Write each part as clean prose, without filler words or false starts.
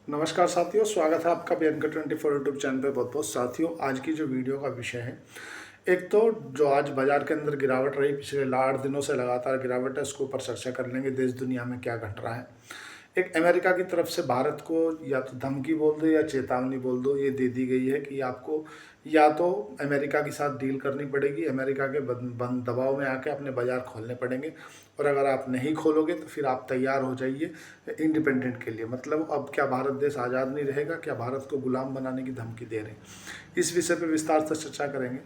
नमस्कार साथियों, स्वागत है आपका BNK 24 यूट्यूब चैनल पे। बहुत बहुत साथियों, आज की जो वीडियो का विषय है, एक तो जो आज बाजार के अंदर गिरावट रही, पिछले 8 दिनों से लगातार गिरावट है, उसके ऊपर चर्चा कर लेंगे। देश दुनिया में क्या घट रहा है। एक अमेरिका की तरफ से भारत को या तो धमकी बोल दो या चेतावनी बोल दो, ये दे दी गई है कि आपको या तो अमेरिका के साथ डील करनी पड़ेगी, अमेरिका के बंद दबाव में आके अपने बाजार खोलने पड़ेंगे, और अगर आप नहीं खोलोगे तो फिर आप तैयार हो जाइए इंडिपेंडेंट के लिए। मतलब अब क्या भारत देश आज़ाद नहीं रहेगा, क्या भारत को गुलाम बनाने की धमकी दे रहे हैं। इस विषय पर विस्तार से चर्चा करेंगे।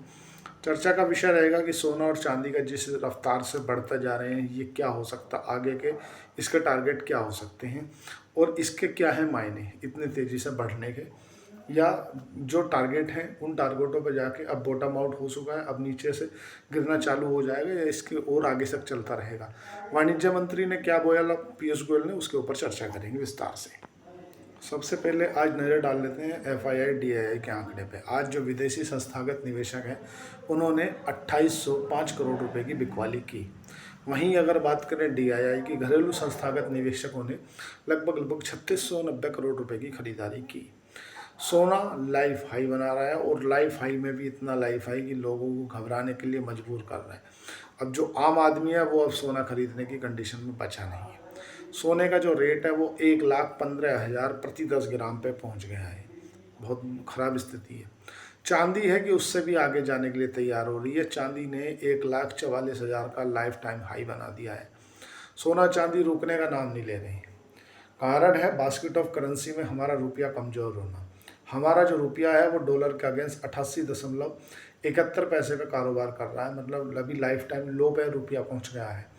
चर्चा का विषय रहेगा कि सोना और चांदी का जिस रफ्तार से बढ़ते जा रहे हैं, ये क्या हो सकता आगे के, इसके टारगेट क्या हो सकते हैं और इसके क्या है मायने इतने तेज़ी से बढ़ने के, या जो टारगेट हैं उन टारगेटों पर जाके अब बॉटम आउट हो चुका है, अब नीचे से गिरना चालू हो जाएगा या इसके और आगे तक चलता रहेगा। वाणिज्य मंत्री ने क्या बोला पीयूष गोयल ने, उसके ऊपर चर्चा करेंगे विस्तार से। सबसे पहले आज नज़र डाल लेते हैं FII DII के आंकड़े पे। आज जो विदेशी संस्थागत निवेशक हैं, उन्होंने 2805 करोड़ रुपए की बिकवाली की। वहीं अगर बात करें DII की, घरेलू संस्थागत निवेशकों ने लगभग 3690 करोड़ रुपए की खरीदारी की। सोना लाइफ हाई बना रहा है, और लाइफ हाई में भी इतना लाइफ हाई कि लोगों को घबराने के लिए मजबूर कर रहा है। अब जो आम आदमी है वो अब सोना खरीदने की कंडीशन में बचा नहीं है। सोने का जो रेट है वो 1,15,000 प्रति 10 ग्राम पे पहुंच गया है। बहुत ख़राब स्थिति है। चांदी है कि उससे भी आगे जाने के लिए तैयार हो रही है। चांदी ने 1,44,000 का लाइफ टाइम हाई बना दिया है। सोना चांदी रुकने का नाम नहीं ले रहे हैं। कारण है बास्केट ऑफ करेंसी में हमारा रुपया कमज़ोर होना। हमारा जो रुपया है वो डॉलर के अगेंस्ट 88.71 पैसे का कारोबार कर रहा है। मतलब अभी लाइफ टाइम लो पे रुपया पहुंच गया है।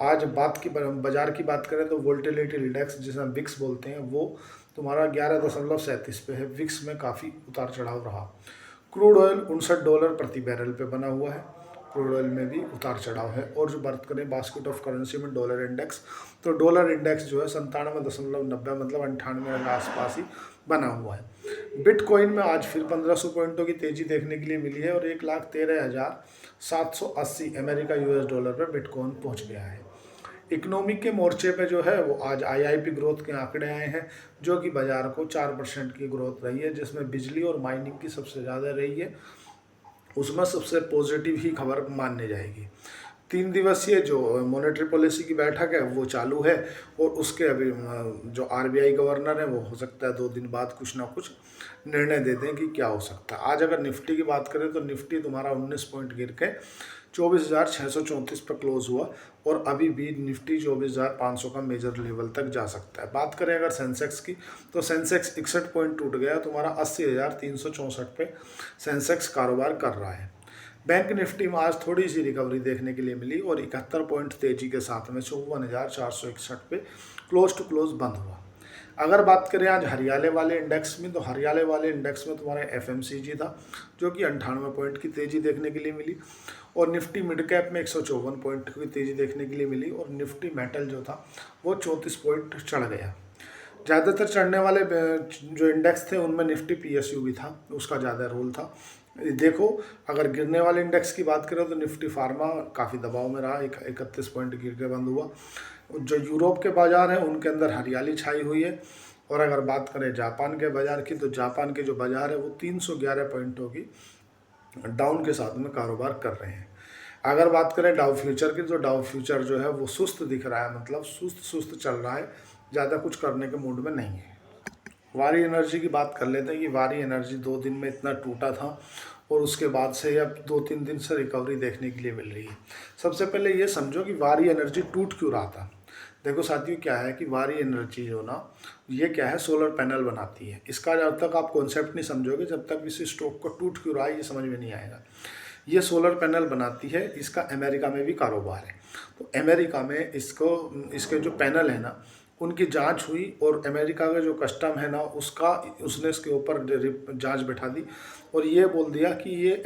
आज बाजार की बात करें तो वोल्टिलिटी इंडेक्स, जिसे विक्स बोलते हैं, वो तुम्हारा 11.37 पे है। विक्स में काफ़ी उतार चढ़ाव रहा। क्रूड ऑयल $59 प्रति बैरल पे बना हुआ है। क्रूड ऑयल में भी उतार चढ़ाव है। और जो बात करें बास्केट ऑफ करेंसी में डॉलर इंडेक्स, तो डॉलर इंडेक्स जो है 97.90, मतलब 98 के आसपास ही बना हुआ है। बिटकॉइन में आज फिर 1500 पॉइंटों की तेजी देखने के लिए मिली है, और 1,13,780 अमेरिका US डॉलर पर बिटकॉइन पहुंच गया है। इकोनॉमिक के मोर्चे पे जो है वो आज IIP ग्रोथ के आंकड़े आए हैं, जो कि बाजार को 4% की ग्रोथ रही है, जिसमें बिजली और माइनिंग की सबसे ज़्यादा रही है। उसमें सबसे पॉजिटिव ही खबर माननी जाएगी। 3 दिवसीय जो मॉनेटरी पॉलिसी की बैठक है वो चालू है, और उसके अभी जो RBI गवर्नर है वो हो सकता है 2 दिन बाद कुछ ना कुछ निर्णय दे दें कि क्या हो सकता है। आज अगर निफ्टी की बात करें तो निफ्टी तुम्हारा 19 पॉइंट गिर के 24,634 पर क्लोज हुआ, और अभी भी निफ्टी 24,500 का मेजर लेवल तक जा सकता है। बात करें अगर सेंसेक्स की, तो सेंसेक्स 61 पॉइंट टूट गया, तुम्हारा 80,364 पे सेंसेक्स कारोबार कर रहा है। बैंक निफ्टी में आज थोड़ी सी रिकवरी देखने के लिए मिली, और 71 पॉइंट तेजी के साथ में 54,461 पे क्लोज टू क्लोज बंद हुआ। अगर बात करें आज हरियाले वाले इंडेक्स में, तो हरियाले वाले इंडेक्स में तुम्हारा FMCG था, जो कि 98 पॉइंट की तेजी देखने के लिए मिली, और निफ्टी मिड कैप में 154 पॉइंट की तेजी देखने के लिए मिली, और निफ्टी मेटल जो था वो 34 पॉइंट चढ़ गया। ज़्यादातर चढ़ने वाले जो इंडेक्स थे उनमें निफ्टी PSU भी था, उसका ज़्यादा रोल था। देखो, अगर गिरने वाले इंडेक्स की बात करें तो निफ्टी फार्मा काफ़ी दबाव में रहा, 31 पॉइंट गिर के बंद हुआ। जो यूरोप के बाजार हैं उनके अंदर हरियाली छाई हुई है। और अगर बात करें जापान के बाजार की, तो जापान के जो बाजार है वो 311 पॉइंटों की डाउन के साथ में कारोबार कर रहे हैं। अगर बात करें डाउ फ्यूचर की, तो डाउ फ्यूचर जो है वो सुस्त दिख रहा है, मतलब सुस्त चल रहा है, ज़्यादा कुछ करने के मूड में नहीं है। वारी एनर्जी की बात कर लेते हैं कि वारी एनर्जी 2 दिन में इतना टूटा था, और उसके बाद से अब 2-3 दिन से रिकवरी देखने के लिए मिल रही है। सबसे पहले ये समझो कि वारी एनर्जी टूट क्यों रहा था। देखो साथियों, क्या है कि वारी एनर्जी जो ना, ये क्या है, सोलर पैनल बनाती है। इसका जब तक आप कॉन्सेप्ट नहीं समझोगे, जब तक इस स्टॉक को टूट क्यों रहा है ये समझ में नहीं आएगा। ये सोलर पैनल बनाती है, इसका अमेरिका में भी कारोबार है। तो अमेरिका में इसके जो पैनल है ना, उनकी जांच हुई, और अमेरिका का जो कस्टम है ना उसने इसके ऊपर जांच बैठा दी, और ये बोल दिया कि ये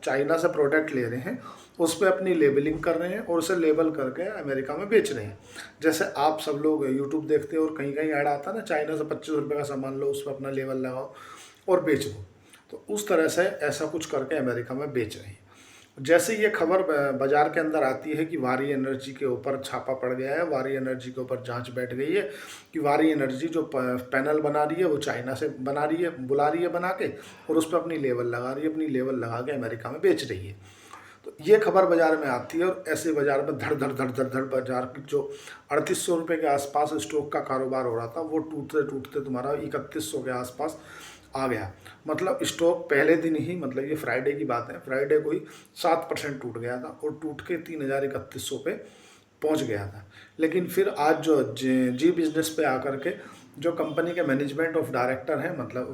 चाइना से प्रोडक्ट ले रहे हैं, उस पर अपनी लेबलिंग कर रहे हैं, और उसे लेबल करके अमेरिका में बेच रहे हैं। जैसे आप सब लोग यूट्यूब देखते हो और कहीं कहीं ऐड आता है ना, चाइना से 25 रुपये का सामान लो, उस पर अपना लेबल लगाओ और बेच दो। तो उस तरह से ऐसा कुछ करके अमेरिका में बेच रहे हैं। जैसे ये खबर बाजार के अंदर आती है कि वारी एनर्जी के ऊपर छापा पड़ गया है, वारी एनर्जी के ऊपर जांच बैठ गई है कि वारी एनर्जी जो पैनल बना रही है वो चाइना से बना रही है, बुला रही है बना के, और उस पर अपनी लेवल लगा रही है, अपनी लेवल लगा के अमेरिका में बेच रही है। तो ये खबर बाजार में आती है और ऐसे बाजार में धड़ धड़ धड़ धड़ धड़ बाजार की जो 3800 रुपये के आसपास स्टॉक का कारोबार हो रहा था वो टूटते टूटते तुम्हारा 3100 के आसपास आ गया। मतलब स्टॉक पहले दिन ही, मतलब ये फ्राइडे की बात है, फ्राइडे को ही 7% टूट गया था और टूट के 3100 पे पहुंच गया था। लेकिन फिर आज जो जी बिजनेस पे आकर के जो कंपनी के मैनेजमेंट ऑफ डायरेक्टर हैं, मतलब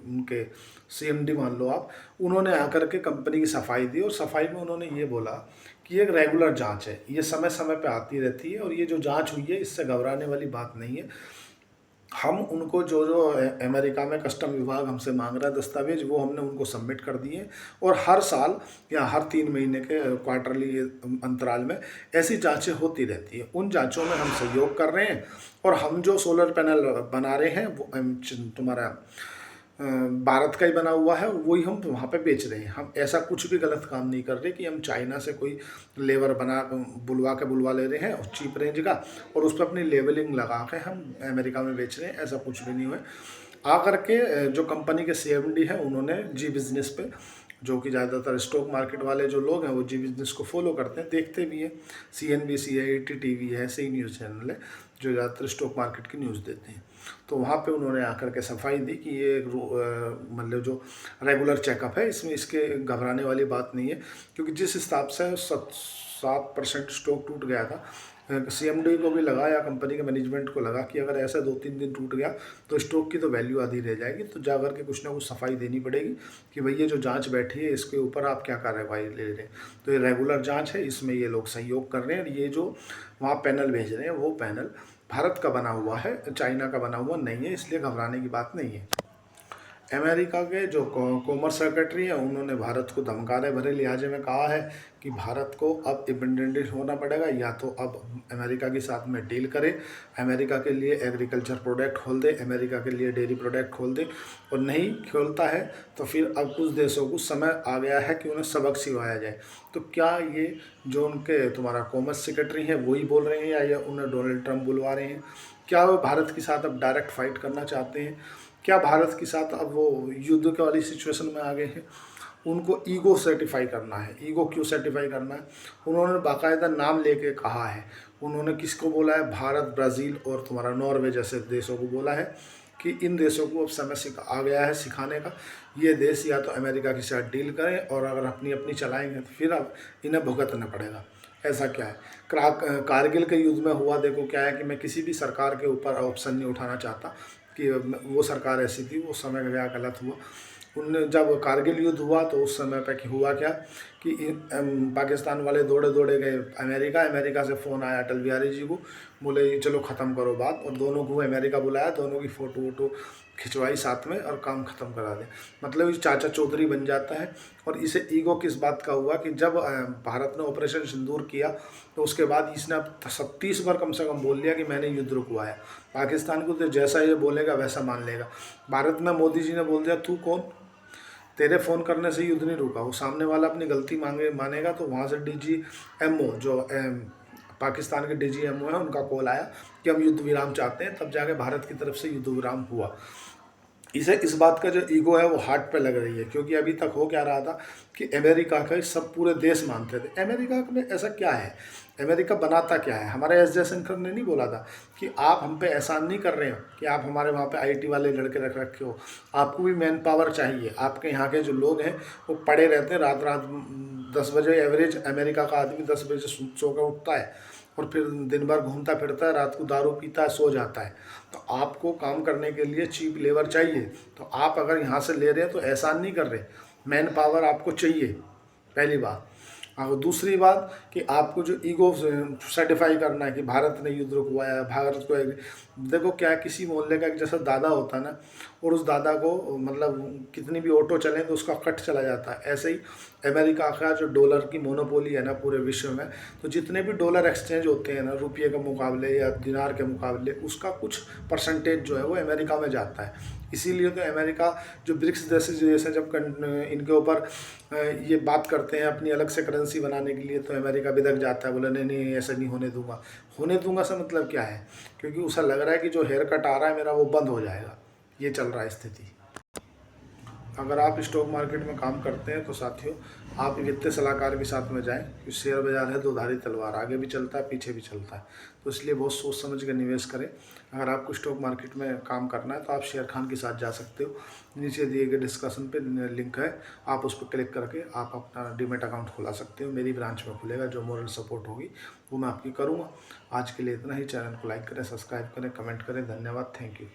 उनके सीएमडी मान लो आप, उन्होंने आकर के कंपनी की सफाई दी और सफाई में उन्होंने ये बोला कि एक रेगुलर जांच है, ये समय समय पे आती रहती है और ये जो जांच हुई है इससे घबराने वाली बात नहीं है। हम उनको जो जो अमेरिका में कस्टम विभाग हमसे मांग रहा है दस्तावेज, वो हमने उनको सबमिट कर दिए और हर साल या हर 3 महीने के क्वार्टरली अंतराल में ऐसी जांचें होती रहती है। उन जांचों में हम सहयोग कर रहे हैं और हम जो सोलर पैनल बना रहे हैं वो तुम्हारा भारत का ही बना हुआ है और वही हम वहाँ पे बेच रहे हैं। हम ऐसा कुछ भी गलत काम नहीं कर रहे कि हम चाइना से कोई लेबर बुलवा ले रहे हैं और चीप रेंज का और उस पर अपनी लेबलिंग लगा के हम अमेरिका में बेच रहे हैं, ऐसा कुछ भी नहीं हुआ। आकर के जो कंपनी के सीएमडी हैं उन्होंने जी बिजनेस पे, जो कि ज़्यादातर स्टॉक मार्केट वाले जो लोग हैं वो जी बिजनेस को फॉलो करते हैं, देखते भी हैं, CNBC है, ATTV है, ऐसे ही न्यूज़ चैनल है जो ज़्यादातर स्टॉक मार्केट की न्यूज़ देते हैं। तो वहाँ पे उन्होंने आकर के सफाई दी कि ये मतलब जो रेगुलर चेकअप है इसमें इसके घबराने वाली बात नहीं है, क्योंकि जिस हिसाब से 7% स्टॉक टूट गया था, CMD को भी लगा या कंपनी के मैनेजमेंट को लगा कि अगर ऐसा 2-3 दिन टूट गया तो स्टॉक की तो वैल्यू आधी रह जाएगी, तो जाकर के कुछ ना कुछ सफाई देनी पड़ेगी कि भाई ये जो जांच बैठी है इसके ऊपर आप क्या कार्रवाई ले रहे हैं। तो ये रेगुलर जांच है, इसमें ये लोग सहयोग कर रहे हैं और ये जो वहाँ पैनल भेज रहे हैं वो पैनल भारत का बना हुआ है, चाइना का बना हुआ नहीं है, इसलिए घबराने की बात नहीं है। अमेरिका के जो कॉमर्स सेक्रेटरी हैं उन्होंने भारत को धमकाने भरे लिहाजे में कहा है कि भारत को अब इंडिपेंडेंट होना पड़ेगा, या तो अब अमेरिका के साथ में डील करे, अमेरिका के लिए एग्रीकल्चर प्रोडक्ट खोल दे, अमेरिका के लिए डेयरी प्रोडक्ट खोल दे, और नहीं खोलता है तो फिर अब कुछ देशों को समय आ गया है कि उन्हें सबक सिखाया जाए। तो क्या ये जो उनके तुम्हारा कॉमर्स सेक्रेटरी हैं वही बोल रहे हैं या ये उन्हें डोनाल्ड ट्रंप बुलवा रहे हैं? क्या वो भारत के साथ अब डायरेक्ट फाइट करना चाहते हैं? क्या भारत के साथ अब वो युद्ध के वाली सिचुएशन में आ गए हैं? उनको ईगो सर्टिफाई करना है। ईगो क्यों सर्टिफाई करना है? उन्होंने बाकायदा नाम लेके कहा है। उन्होंने किसको बोला है? भारत, ब्राज़ील और तुम्हारा नॉर्वे जैसे देशों को बोला है कि इन देशों को अब समय आ गया है सिखाने का। ये देश या तो अमेरिका के साथ डील करें और अगर अपनी अपनी चलाएंगे तो फिर अब इन्हें भुगतना पड़ेगा। ऐसा क्या है? कारगिल के युद्ध में हुआ, देखो क्या है कि मैं किसी भी सरकार के ऊपर ऑप्शन नहीं उठाना चाहता कि वो सरकार ऐसी थी, वो समय क्या गलत हुआ। उनने जब कारगिल युद्ध हुआ तो उस समय पे हुआ क्या कि पाकिस्तान वाले दौड़े दौड़े गए अमेरिका से फ़ोन आया अटल बिहारी जी को, बोले चलो ख़त्म करो बात, और दोनों को अमेरिका बुलाया, दोनों की फ़ोटो वोटो खिंचवाई साथ में और काम ख़त्म करा दें। मतलब ये चाचा चौधरी बन जाता है। और इसे ईगो किस बात का हुआ कि जब भारत ने ऑपरेशन सिंदूर किया तो उसके बाद इसने 37 बार कम से कम बोल लिया कि मैंने युद्ध रुकवाया। पाकिस्तान को तो जैसा ये बोलेगा वैसा मान लेगा। भारत में मोदी जी ने बोल दिया तू कौन, तेरे फ़ोन करने से युद्ध नहीं रुका। वो सामने वाला अपनी गलती मानेगा तो वहाँ से DGMO जो पाकिस्तान के DGMO है उनका कॉल आया कि हम युद्ध विराम चाहते हैं, तब जाके भारत की तरफ से युद्ध विराम हुआ। इसे इस बात का जो ईगो है वो हार्ट पे लग रही है, क्योंकि अभी तक हो क्या रहा था कि अमेरिका का सब पूरे देश मानते थे। अमेरिका में ऐसा क्या है, अमेरिका बनाता क्या है? हमारे एस जयशंकर ने नहीं बोला था कि आप हम पे एहसान नहीं कर रहे हो कि आप हमारे वहाँ पे IT वाले लड़के रख रखे हो, आपको भी मैन पावर चाहिए। आपके यहाँ के जो लोग हैं वो पड़े रहते हैं रात रात 10 बजे, एवरेज अमेरिका का आदमी 10 बजे सो कर उठता है और फिर दिन भर घूमता फिरता है, रात को दारू पीता है, सो जाता है। तो आपको काम करने के लिए चीप लेबर चाहिए, तो आप अगर यहाँ से ले रहे हैं तो एहसान नहीं कर रहे, मैन पावर आपको चाहिए, पहली बात। और दूसरी बात कि आपको जो ईगो सर्टिफाई करना है कि भारत ने युद्ध रुकवाया है, भारत को देखो क्या है, किसी मोहल्ले का एक जैसा दादा होता है ना, और उस दादा को मतलब कितनी भी ऑटो चले तो उसका कट चला जाता है। ऐसे ही अमेरिका का जो डॉलर की मोनोपोली है ना पूरे विश्व में, तो जितने भी डॉलर एक्सचेंज होते हैं ना रुपये के मुकाबले या दिनार के मुकाबले, उसका कुछ परसेंटेज जो है वो अमेरिका में जाता है। इसीलिए तो अमेरिका जो ब्रिक्स जैसे जब इनके ऊपर ये बात करते हैं अपनी अलग से करेंसी बनाने के लिए, तो अमेरिका बिदक जाता है, बोला नहीं नहीं ऐसा नहीं होने दूंगा। होने दूंगा से मतलब क्या है, क्योंकि उसे लग रहा है कि जो हेयर कट आ रहा है मेरा वो बंद हो जाएगा। ये चल रहा है स्थिति। अगर आप स्टॉक मार्केट में काम करते हैं तो साथियों आप वित्तीय सलाहकार के साथ में जाएं, क्योंकि शेयर बाजार है दोधारी तलवार, आगे भी चलता है पीछे भी चलता है। तो इसलिए बहुत सोच समझ कर निवेश करें। अगर आपको स्टॉक मार्केट में काम करना है तो आप शेर खान के साथ जा सकते हो। नीचे दिए गए डिस्कशन पे लिंक है, आप उस पर क्लिक करके आप अपना डीमैट अकाउंट खुला सकते हो। मेरी ब्रांच में खुलेगा, जो मॉरल सपोर्ट होगी वो मैं आपकी करूँगा। आज के लिए इतना ही। चैनल को लाइक करें, सब्सक्राइब करें, कमेंट करें। धन्यवाद, थैंक यू।